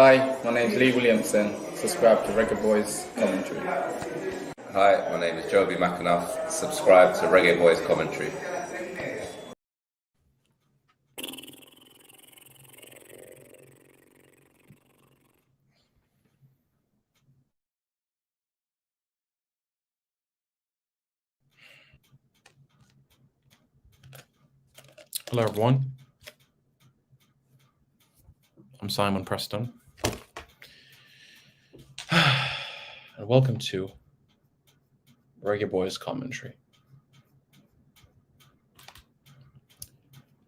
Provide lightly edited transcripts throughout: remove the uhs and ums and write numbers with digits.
Hi, my name is Lee Williamson. Subscribe to Reggae Boys Commentary. Hi, my name is Joby McAnuff. Subscribe to Reggae Boys Commentary. Hello everyone, I'm Simon Preston, and welcome to Reggae Boys Commentary.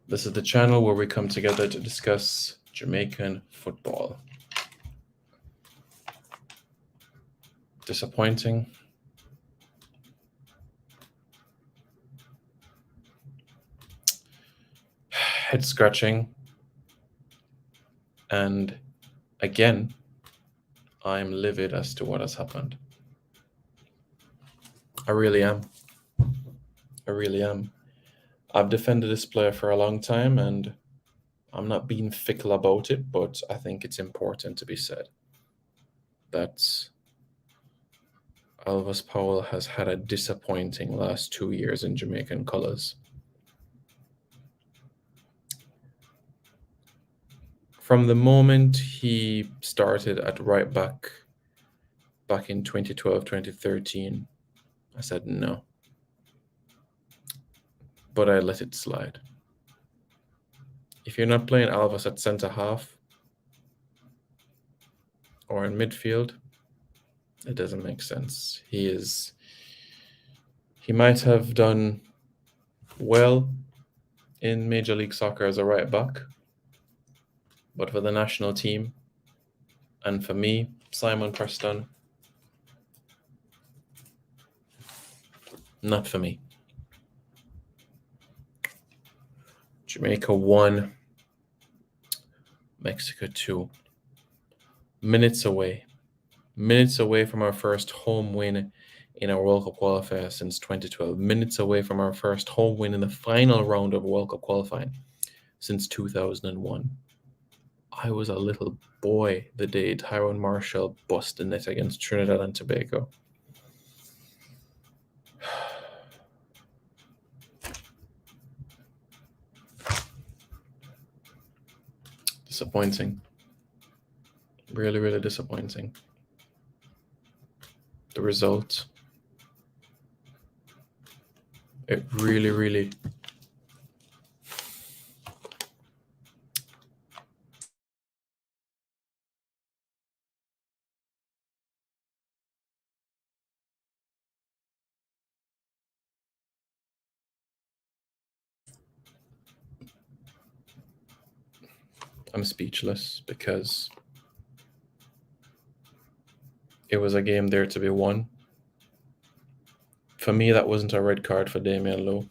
This is the channel where we come together to discuss Jamaican football. Disappointing, head scratching, and again, I'm livid as to what has happened. I really am. I've defended this player for a long time, and I'm not being fickle about it, but I think it's important to be said that Elvis Powell has had a disappointing last 2 years in Jamaican colours. From the moment he started at right back in 2012, 2013, I said no. But I let it slide. If you're not playing Elvis at centre half or in midfield, it doesn't make sense. He might have done well in Major League Soccer as a right back, but for the national team, and for me, Simon Preston, not for me. Jamaica 1, Mexico 2. Minutes away from our first home win in our World Cup qualifier since 2012. Minutes away from our first home win in the final round of World Cup qualifying since 2001. I was a little boy the day Tyrone Marshall busted net against Trinidad and Tobago. Disappointing. Really disappointing. The result, it really I'm speechless because it was a game there to be won. For me, that wasn't a red card for Damian Lowe.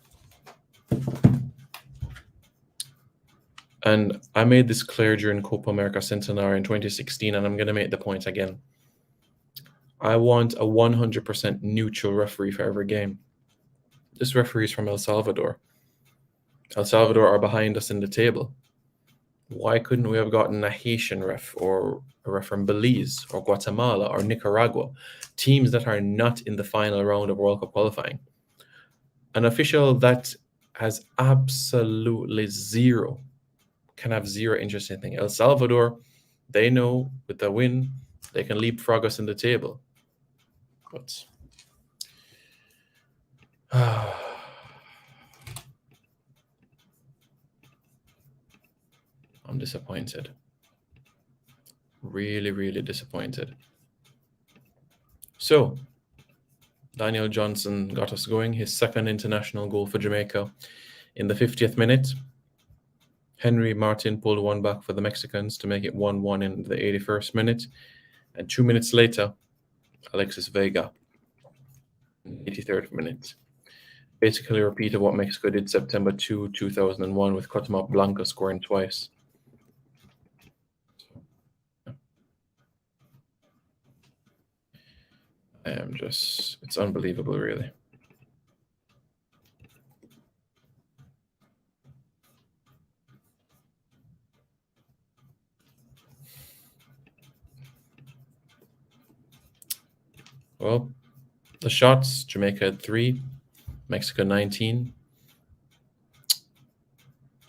And I made this clear during Copa America Centenario in 2016, and I'm going to make the point again. I want a 100% neutral referee for every game. This referee is from El Salvador. El Salvador are behind us in the table. Why couldn't we have gotten a Haitian ref or a ref from Belize or Guatemala or Nicaragua, teams that are not in the final round of World Cup qualifying? An official that has absolutely can have zero interest in anything. El Salvador, they know with the win, they can leapfrog us in the table. But I'm disappointed. Really disappointed. So, Daniel Johnson got us going, his second international goal for Jamaica in the 50th minute. Henry Martin pulled one back for the Mexicans to make it 1-1 in the 81st minute. And 2 minutes later, Alexis Vega, 83rd minute. Basically a repeat of what Mexico did September 2, 2001 with Cuauhtemoc Blanco scoring twice. It's unbelievable, really. Well, the shots, Jamaica had 3, Mexico 19.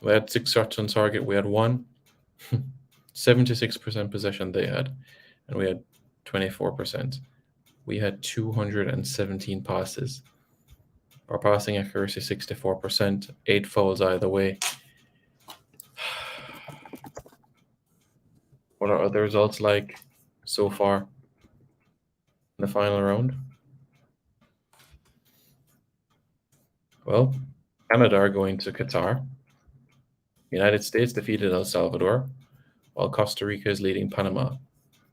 We had 6 shots on target, we had 1. 76% possession they had, and we had 24%. We had 217 passes. Our passing accuracy 64%, 8 fouls either way. What are the results like so far in the final round? Well, Canada are going to Qatar. United States defeated El Salvador, while Costa Rica is leading Panama.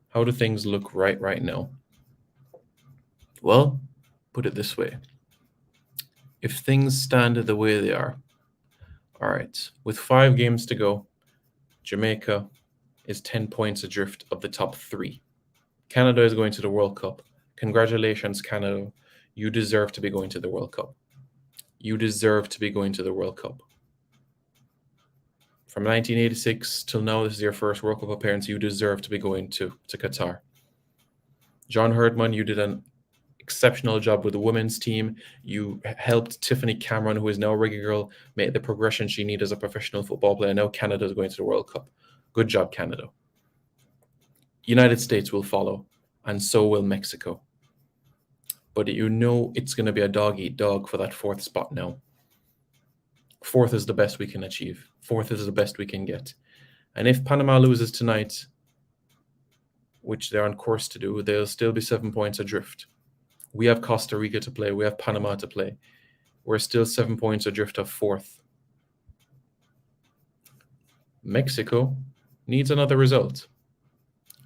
How do things look right now? Well, put it this way. If things stand the way they are, all right, with 5 games to go, Jamaica is 10 points adrift of the top 3. Canada is going to the World Cup. Congratulations, Canada. You deserve to be going to the World Cup. You deserve to be going to the World Cup. From 1986 till now, this is your first World Cup appearance. You deserve to be going to Qatar. John Herdman, you did an exceptional job with the women's team. You helped Tiffany Cameron, who is now a Reggae Girl, make the progression she needs as a professional football player. Now Canada is going to the World Cup. Good job, Canada. United States will follow, and so will Mexico. But you know it's going to be a dog-eat-dog for that 4th spot now. 4th is the best we can achieve. 4th is the best we can get. And if Panama loses tonight, which they're on course to do, they'll still be 7 points adrift. We have Costa Rica to play. We have Panama to play. We're still 7 points adrift of 4th. Mexico needs another result.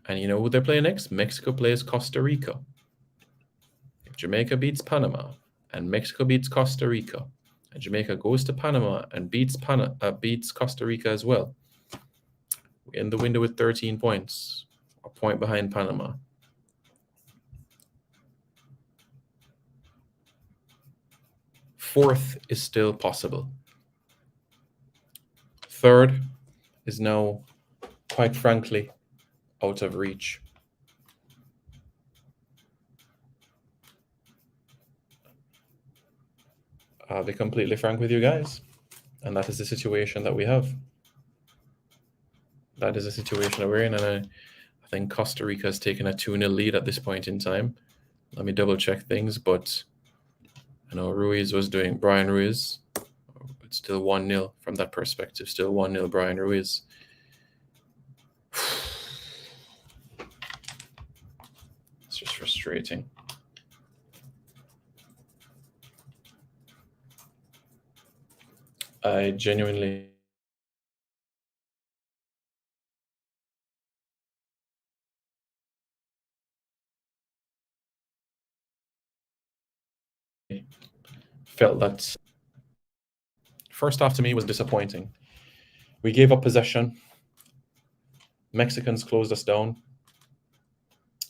And you know who they play next? Mexico plays Costa Rica. If Jamaica beats Panama and Mexico beats Costa Rica, and Jamaica goes to Panama and beats Costa Rica as well, we end the window with 13 points, a point behind Panama. Fourth is still possible. 3rd is now, quite frankly, out of reach. I'll be completely frank with you guys, and that is the situation that we have. That is the situation that we're in, and I think Costa Rica has taken a 2-0 lead at this point in time. Let me double check things, but I know Brian Ruiz. It's still 1-0 from that perspective, still 1-0 Brian Ruiz. It's just frustrating. I genuinely felt that first half to me was disappointing. We gave up possession. Mexicans closed us down.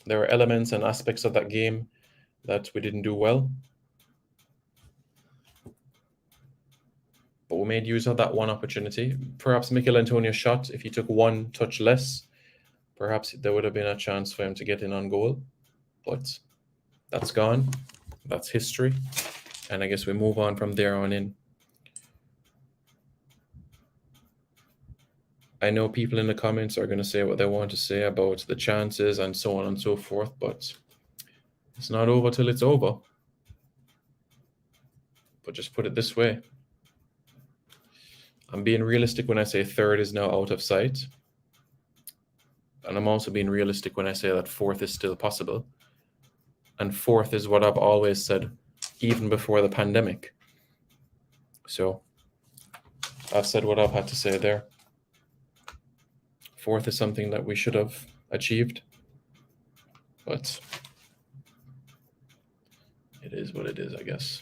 There were elements and aspects of that game that we didn't do well. But we made use of that one opportunity. Perhaps Mikel Antonio's shot, if he took 1 touch less, perhaps there would have been a chance for him to get in on goal. But that's gone. That's history. And I guess we move on from there on in. I know people in the comments are going to say what they want to say about the chances and so on and so forth, but it's not over till it's over. But just put it this way. I'm being realistic when I say 3rd is now out of sight. And I'm also being realistic when I say that 4th is still possible. And 4th is what I've always said, even before the pandemic. So I've said what I've had to say there. 4th is something that we should have achieved. But it is what it is, I guess.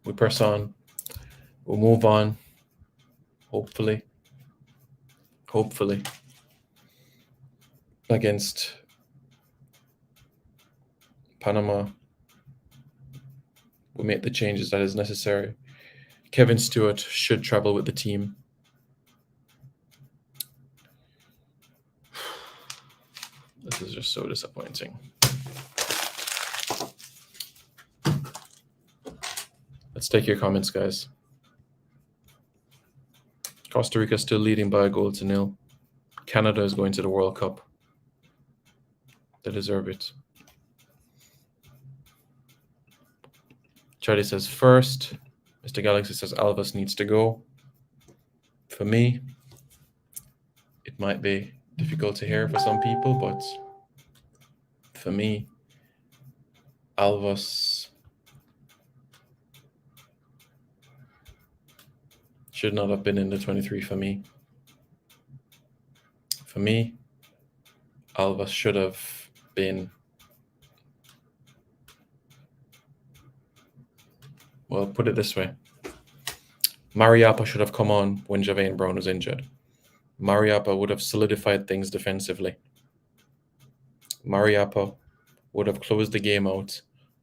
We press on. We'll move on. Hopefully, against Panama, we make the changes that is necessary. Kevin Stewart should travel with the team. This is just so disappointing. Let's take your comments, guys. Costa Rica still leading by a goal to nil. Canada is going to the World Cup. They deserve it. Charlie says first. Mr. Galaxy says Alves needs to go. For me, it might be difficult to hear for some people, but for me, Alves should not have been in the 23 for me. For me, Alves should have been, well, put it this way. Mariappa should have come on when Javain Brown was injured. Mariappa would have solidified things defensively. Mariappa would have closed the game out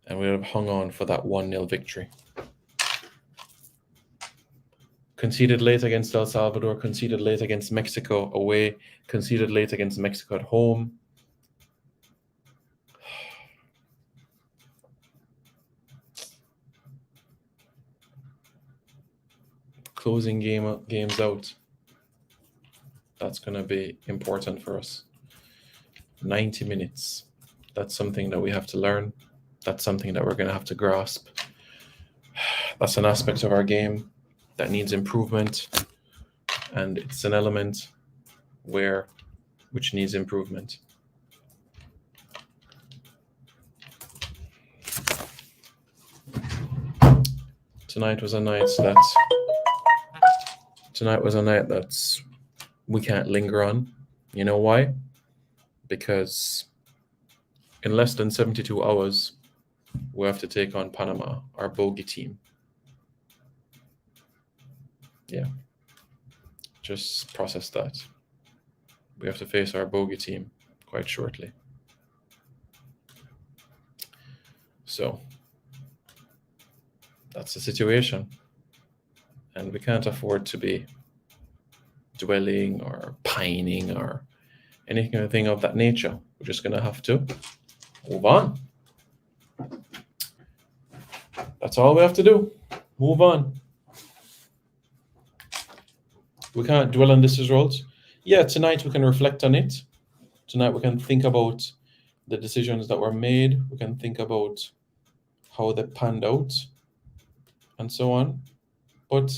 and would have hung on for that 1-0 victory. Conceded late against El Salvador, conceded late against Mexico away, conceded late against Mexico at home. Closing games out. That's going to be important for us. 90 minutes. That's something that we have to learn. That's something that we're going to have to grasp. That's an aspect of our game that needs improvement. And it's an element which needs improvement. Tonight was a night that we can't linger on. You know why? Because in less than 72 hours, we have to take on Panama, our bogey team. Yeah. Just process that. We have to face our bogey team quite shortly. So that's the situation. And we can't afford to be dwelling or pining or anything of that nature. We're just going to have to move on. That's all we have to do. Move on. We can't dwell on this result. Yeah, tonight we can reflect on it. Tonight we can think about the decisions that were made. We can think about how they panned out and so on. But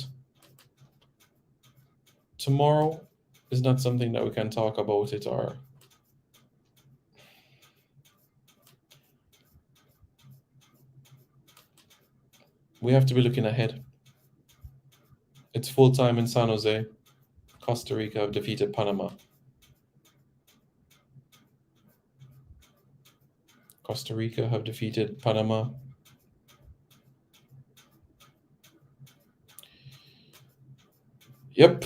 tomorrow is not something that we can talk about it or we have to be looking ahead. It's full time in San Jose. Costa Rica have defeated Panama. Costa Rica have defeated Panama. Yep.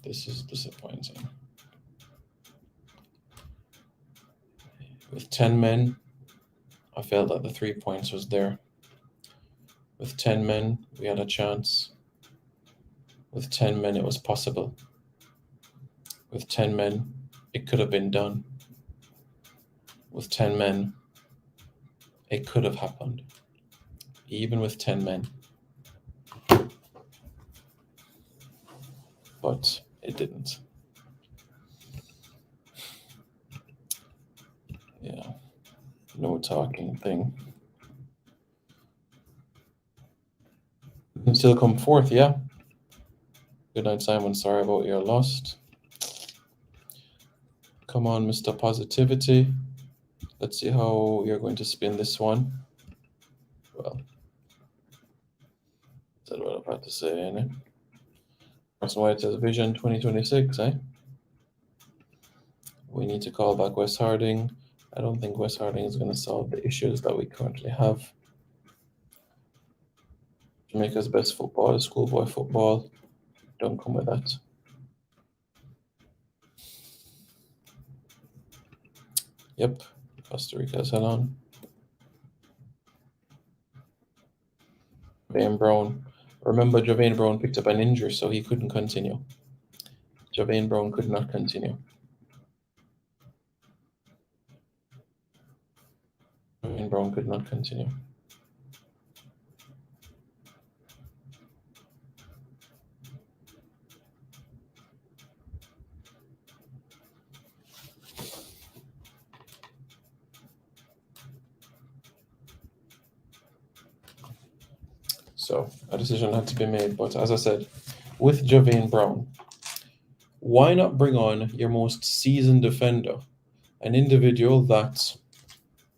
This is disappointing. With 10 men, I felt that the 3 points was there. With 10 men, we had a chance. With 10 men, it was possible. With 10 men, it could have been done. With 10 men, it could have happened. Even with 10 men. But it didn't. Yeah. No talking thing. You can still come fourth, yeah. Good night, Simon. Sorry about your loss. Come on, Mr. Positivity. Let's see how you're going to spin this one. Well, that's what I'm about to say, ain't it? Carson White says Vision 2026, eh? We need to call back Wes Harding. I don't think Wes Harding is going to solve the issues that we currently have. Jamaica's best football is schoolboy football. Don't come with that. Yep, Costa Rica's held on. Javane Brown. Remember, Javane Brown picked up an injury, so he couldn't continue. Javane Brown could not continue. Javane Brown could not continue. So a decision had to be made. But as I said, with Javane Brown, why not bring on your most seasoned defender, an individual that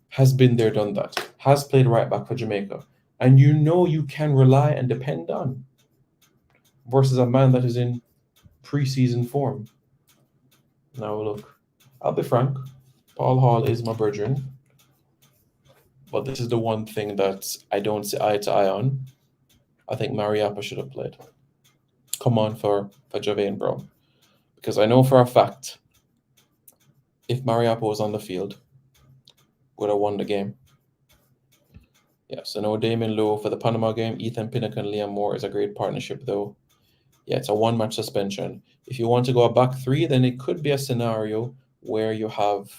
has been there, done that, has played right back for Jamaica, and you know you can rely and depend on, versus a man that is in preseason form. Now look, I'll be frank, Paul Hall is my brethren, but this is the one thing that I don't see eye to eye on. I think Mariappa should have played. Come on for Javane Brown. Because I know for a fact, if Mariappa was on the field, would have won the game. Yeah, so no Damien Lowe for the Panama game. Ethan Pinnock and Liam Moore is a great partnership, though. Yeah, it's a one-match suspension. If you want to go a back three, then it could be a scenario where you have...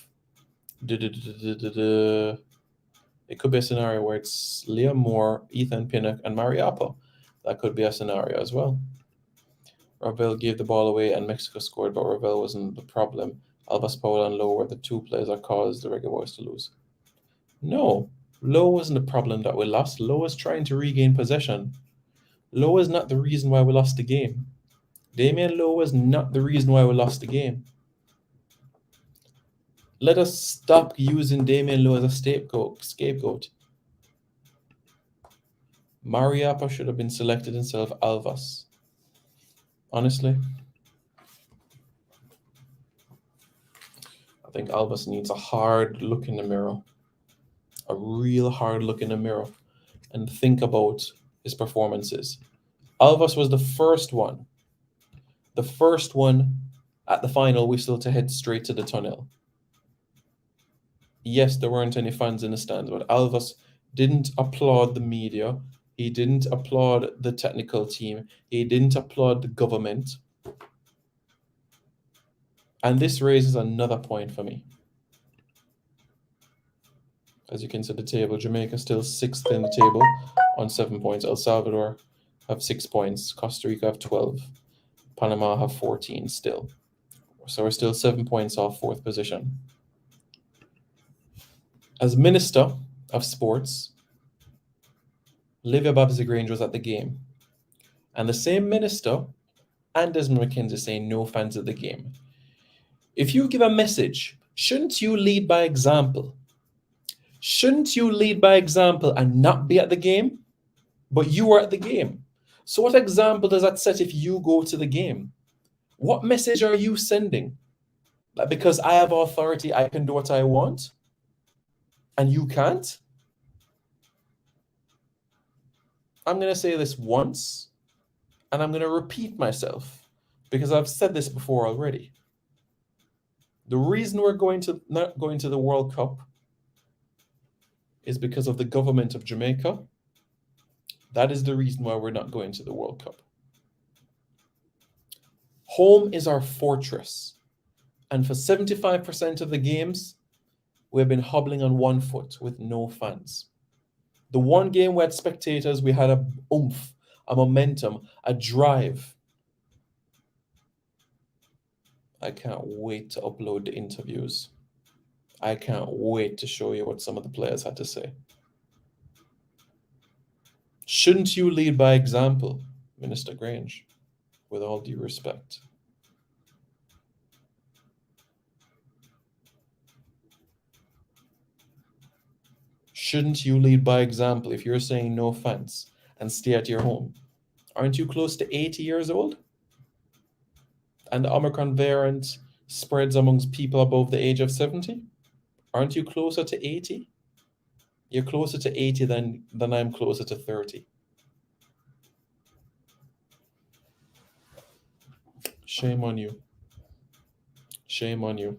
It could be a scenario where it's Liam Moore, Ethan Pinnock, and Mariappa. That could be a scenario as well. Ravel gave the ball away and Mexico scored, but Ravel wasn't the problem. Albas Powell and Lowe were the two players that caused the Reggae Boys to lose. No, Lowe wasn't the problem that we lost. Lowe was trying to regain possession. Lowe is not the reason why we lost the game. Damien Lowe was not the reason why we lost the game. Let us stop using Damien Lowe as a scapegoat. Mariappa should have been selected instead of Alvas. Honestly, I think Alvas needs a hard look in the mirror, a real hard look in the mirror, and think about his performances. Alvas was the first one at the final whistle to head straight to the tunnel. Yes, there weren't any fans in the stands, but Alvas didn't applaud the media. He didn't applaud the technical team. He didn't applaud the government. And this raises another point for me. As you can see the table, Jamaica still 6th in the table on 7 points. El Salvador have 6 points. Costa Rica have 12. Panama have 14 still. So we're still 7 points off 4th position. As Minister of Sports, Livia Babsy-Grange was at the game. And the same minister and Desmond McKenzie saying no fans at the game. If you give a message, shouldn't you lead by example? Shouldn't you lead by example and not be at the game? But you were at the game. So what example does that set if you go to the game? What message are you sending? That because I have authority, I can do what I want? And you can't? I'm going to say this once, and I'm going to repeat myself, because I've said this before already. The reason we're not going to the World Cup is because of the government of Jamaica. That is the reason why we're not going to the World Cup. Home is our fortress. And for 75% of the games, we've been hobbling on one foot with no fans. The one game we had spectators, we had a oomph, a momentum, a drive. I can't wait to upload the interviews. I can't wait to show you what some of the players had to say. Shouldn't you lead by example, Minister Grange, with all due respect? Shouldn't you lead by example if you're saying no fans and stay at your home? Aren't you close to 80 years old? And the Omicron variant spreads amongst people above the age of 70? Aren't you closer to 80? You're closer to 80 than I'm closer to 30. Shame on you. Shame on you.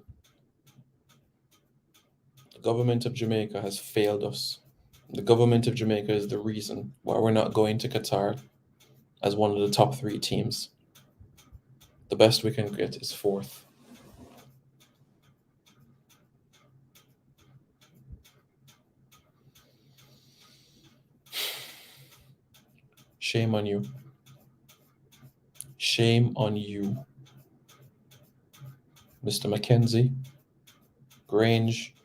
government of Jamaica has failed us. The government of Jamaica is the reason why we're not going to Qatar as one of the top 3 teams. The best we can get is 4th. Shame on you. Shame on you. Mr. Mackenzie, Grange.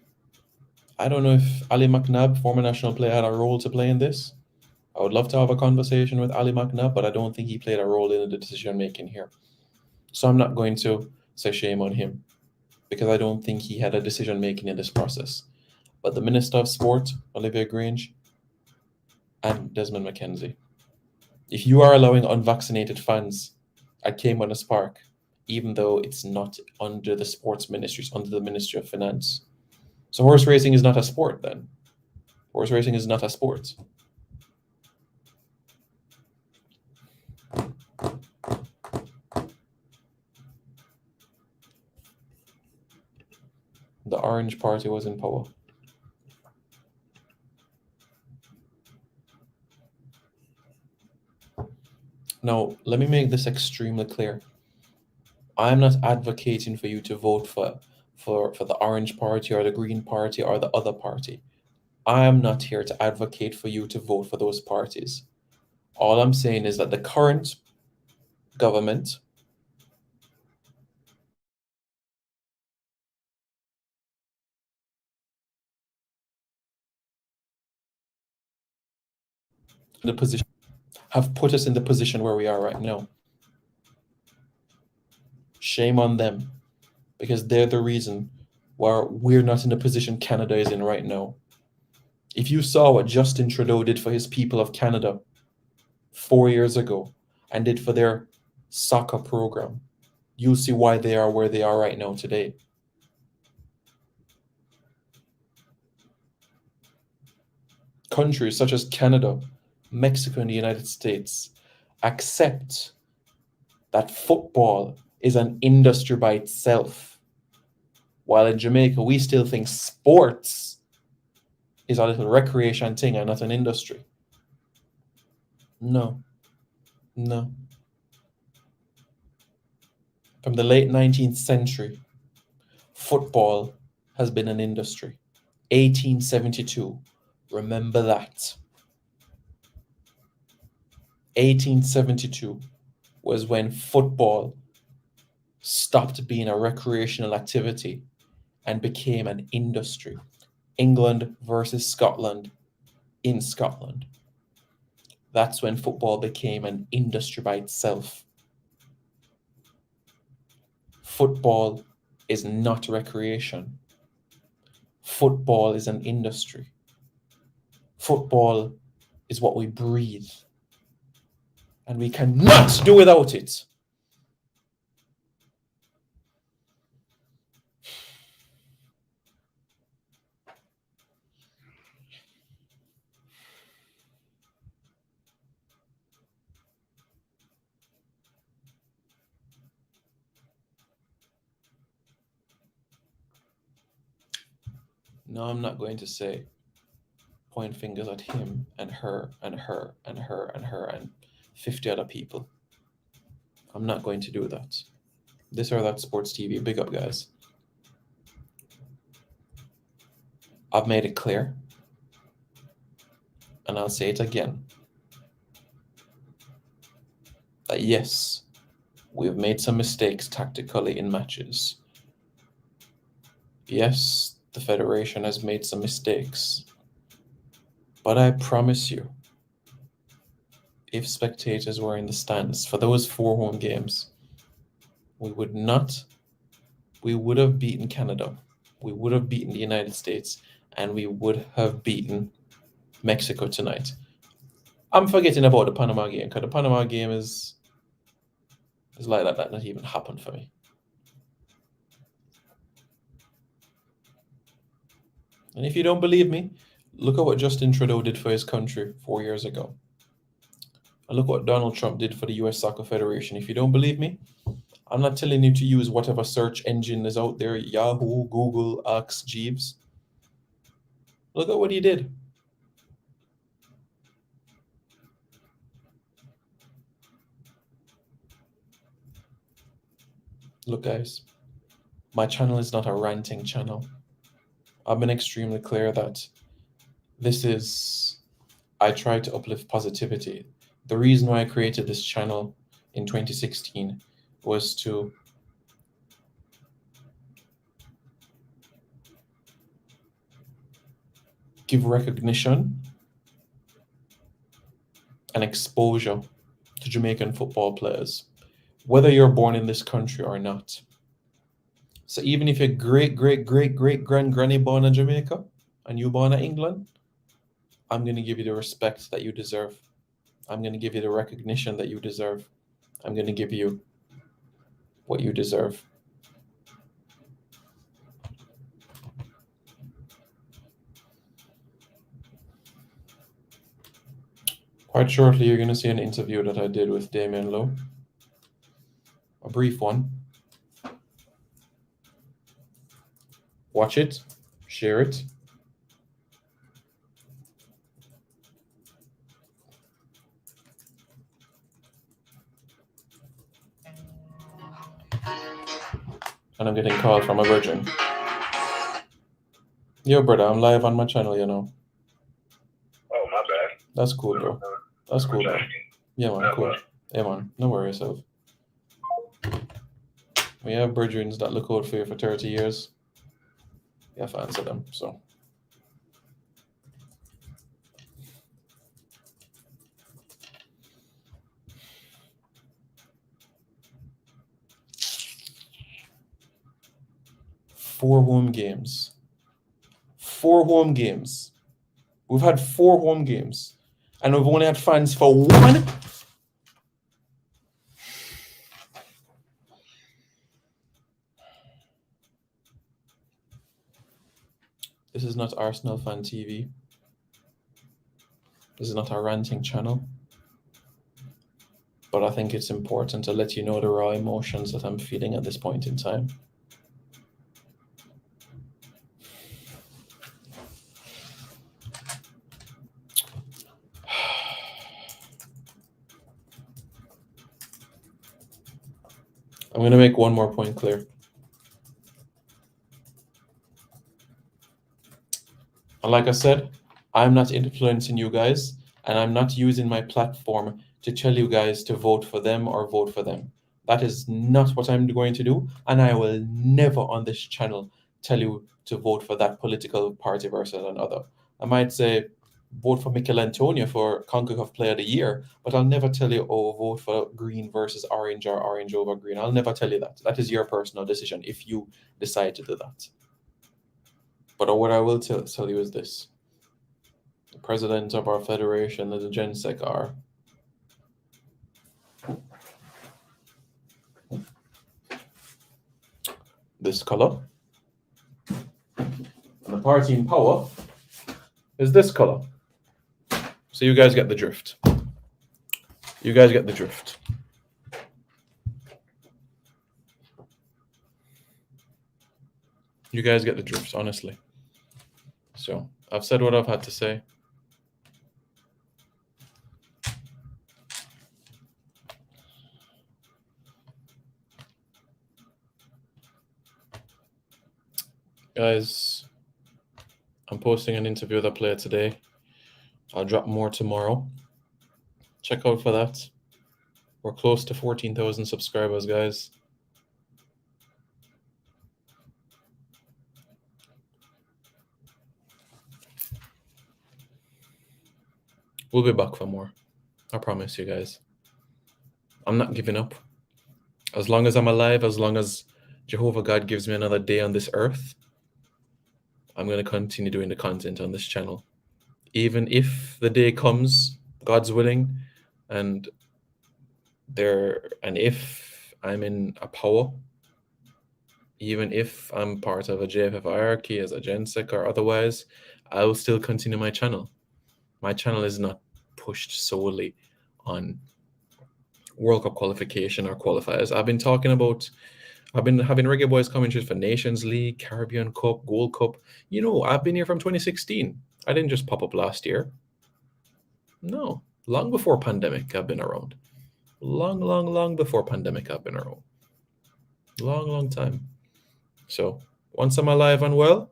I don't know if Ali McNabb, former national player, had a role to play in this. I would love to have a conversation with Ali McNabb, but I don't think he played a role in the decision making here. So I'm not going to say shame on him because I don't think he had a decision making in this process. But the Minister of Sport, Olivia Grange, and Desmond Mackenzie. If you are allowing unvaccinated fans at Caymanas Park, even though it's not under the sports ministry, it's under the Ministry of Finance. So horse racing is not a sport then. Horse racing is not a sport. The Orange Party was in power. Now, let me make this extremely clear. I'm not advocating for you to vote for the Orange Party or the Green Party or the other party. I am not here to advocate for you to vote for those parties. All I'm saying is that the current government the position have put us in the position where we are right now. Shame on them, because they're the reason why we're not in the position Canada is in right now. If you saw what Justin Trudeau did for his people of Canada 4 years ago and did for their soccer program, you'll see why they are where they are right now today. Countries such as Canada, Mexico, and the United States accept that football is an industry by itself, while in Jamaica, we still think sports is a little recreation thing and not an industry. No. From the late 19th century, football has been an industry. 1872, remember that. 1872 was when football stopped being a recreational activity and became an industry. England versus Scotland in Scotland. That's when football became an industry by itself. Football is not recreation. Football is an industry. Football is what we breathe. And we cannot do without it. No, I'm not going to say point fingers at him and her and her and her and her and 50 other people. I'm not going to do that. This or that sports TV. Big up, guys. I've made it clear, and I'll say it again, that yes, we've made some mistakes tactically in matches. Yes, the Federation has made some mistakes. But I promise you, if spectators were in the stands for those 4 home games, we would have beaten Canada, we would have beaten the United States, and we would have beaten Mexico tonight. I'm forgetting about the Panama game, because the Panama game is like that not even happened for me. And if you don't believe me, look at what Justin Trudeau did for his country 4 years ago. And look what Donald Trump did for the US Soccer Federation. If you don't believe me, I'm not telling you to use whatever search engine is out there, Yahoo, Google, Ask Jeeves. Look at what he did. Look, guys, my channel is not a ranting channel. I've been extremely clear that I try to uplift positivity. The reason why I created this channel in 2016 was to give recognition and exposure to Jamaican football players, whether you're born in this country or not. So even if your great-great-great-great-grand-granny born in Jamaica and you born in England, I'm going to give you the respect that you deserve. I'm going to give you the recognition that you deserve. I'm going to give you what you deserve. Quite shortly, you're going to see an interview that I did with Damien Lowe. A brief one. Watch it, share it. And I'm getting called from a virgin. Yo, brother, I'm live on my channel, you know. Oh, my bad. That's cool, bro. That's cool, bro. Yeah, man, cool. Yeah, man, no worry yourself. We have brethren that look out for you for 30 years. You have to answer them, so. Four home games. We've had 4 home games, and we've only had fans for 1. This is not Arsenal Fan TV. This is not a ranting channel. But I think it's important to let you know the raw emotions that I'm feeling at this point in time. I'm going to make one more point clear. And like I said, I'm not influencing you guys, and I'm not using my platform to tell you guys to vote for them or vote for them. That is not what I'm going to do, and I will never on this channel tell you to vote for that political party versus another. I might say, vote for Mikel Antonio for CONCACAF Player of the Year, but I'll never tell you, oh, vote for green versus orange or orange over green. I'll never tell you that. That is your personal decision if you decide to do that. But what I will tell you is this. The president of our federation, the GenSec, are this color. And the party in power is this color. So you guys get the drift. You guys get the drift. You guys get the drift, honestly. So I've said what I've had to say. Guys, I'm posting an interview with a player today. I'll drop more tomorrow. Check out for that. We're close to 14,000 subscribers, guys. We'll be back for more. I promise you guys. I'm not giving up. As long as I'm alive, as long as Jehovah God gives me another day on this earth, I'm going to continue doing the content on this channel. Even if the day comes, God's willing, and if I'm in a power, even if I'm part of a JFF hierarchy as a GenSec or otherwise, I will still continue my channel. My channel is not pushed solely on World Cup qualification or qualifiers. I've been talking about I've been having Reggae Boys commentaries for Nations League, Caribbean Cup, Gold Cup. I've been here from 2016. I didn't just pop up last year. No, long before pandemic, I've been around. Long before pandemic, I've been around. Long time. So once I'm alive and well,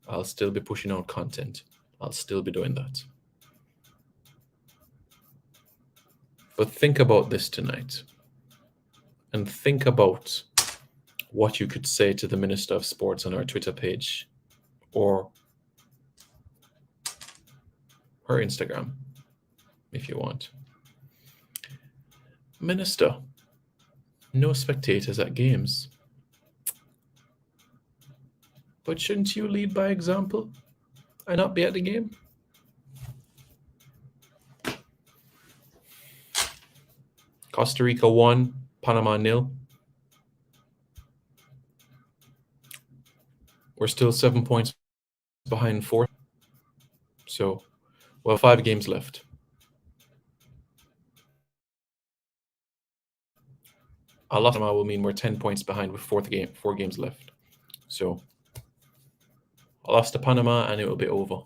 I'll still be pushing out content. I'll still be doing that. But think about this tonight. And think about what you could say to the Minister of Sports on our Twitter page or her Instagram, if you want. Minister, no spectators at games. But shouldn't you lead by example and not be at the game? Costa Rica 1, Panama 0. We're still 7 points behind fourth. So, 5 games left. A loss will mean we're 10 points behind with 4 games left. So, I lost to Panama and it will be over.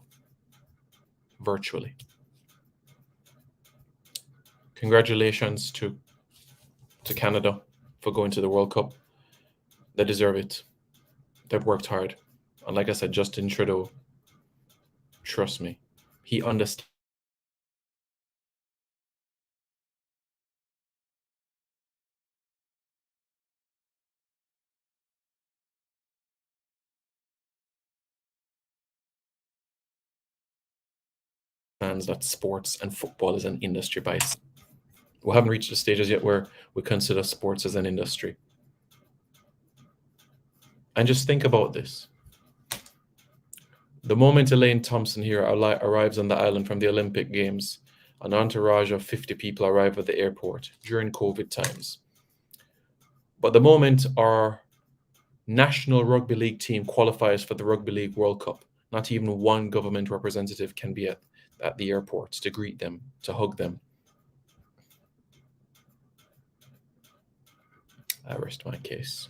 Virtually. Congratulations to Canada for going to the World Cup. They deserve it. They've worked hard. And like I said, Justin Trudeau, trust me, he understands that sports and football is an industry by itself. We haven't reached the stages yet where we consider sports as an industry. And just think about this. The moment Elaine Thompson here arrives on the island from the Olympic Games, an entourage of 50 people arrive at the airport during COVID times. But the moment our National Rugby League team qualifies for the Rugby League World Cup, not even one government representative can be at the airport to greet them, to hug them. I rest my case.